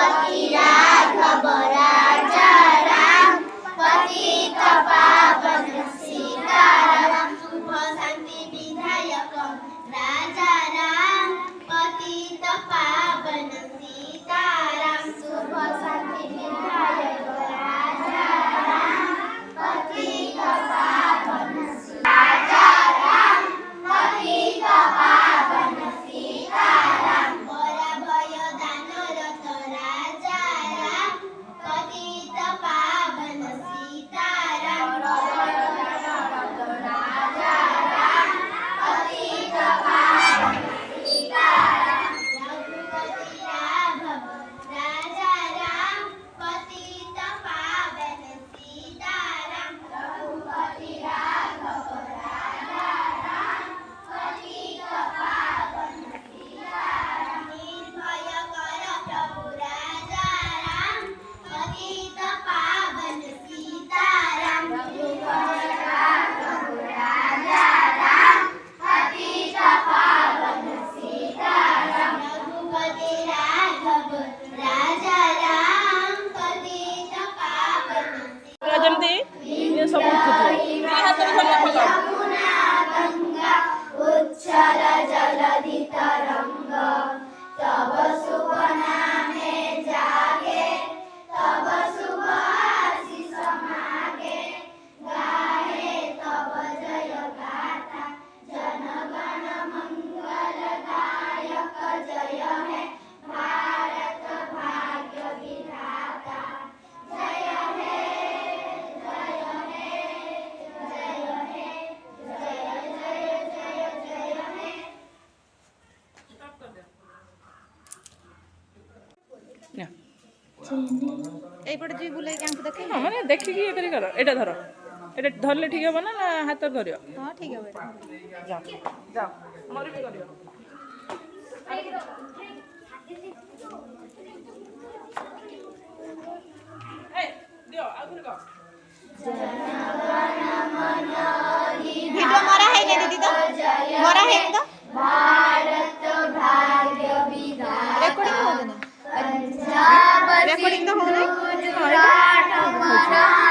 रघुपति राघव राजा राम पतित पावन सीताराम शुभ शांति विधायक राजा राम पतित पावन सीताराम शुभ शांति विधायक राजा राम पतित पावन राजा राम पतित पावन सीताराम बड़ा भय दानरत राजा राम पतित पावन सीताराम राजा राम पतित पावन सीताराम रघुपति राघव राजा राम पतित पावन सीताराम रघुपति राघव राजा राम पतित पावन सीताराम निर्भय कर प्रभु राजा राम पतित पावन सीताराम रघुपति राघव राजा राम पतित पावन सीताराम रघुपति राघव राजा राम पतित पावन जमती ये सब यमुना गंगा उच्छल जलधि तरंग तब शुभ नामे जागे तब शुभ आशीष मागे गाहे तब जय गाथा जन गण मंगल दायक जय है भारत भाग्य विधाता जय है जय है जय है जय जय जय जय है এইপଟେ ଯିବି ବୁଲେଇକି ଆଙ୍କୁ ଦେଖେଇ ହଁ ମାନେ ଦେଖିକି ଇଏ କରି କର ଏଇଟା ଧର ଏଇଟା ଧରିଲେ ଠିକ ହବ ନା ହାତରେ ଧରିବ ହଁ ଠିକ ହବ ଏଇଟା ଯାଅ ଯାଅ ମୋର ବି କରିବ ଦିଅ ଆଉ ଥରେ କହ ଭିଡିଓ ମରା ହେଇନି ଦିଦି ତ ମରା ହେଇନି ତ भारत भाग्य विधाता ରେକର୍ଡିଂ ହଉନି पंजाब ରେକର୍ଡିଂ ତ ହଉନି गुजरात मराठा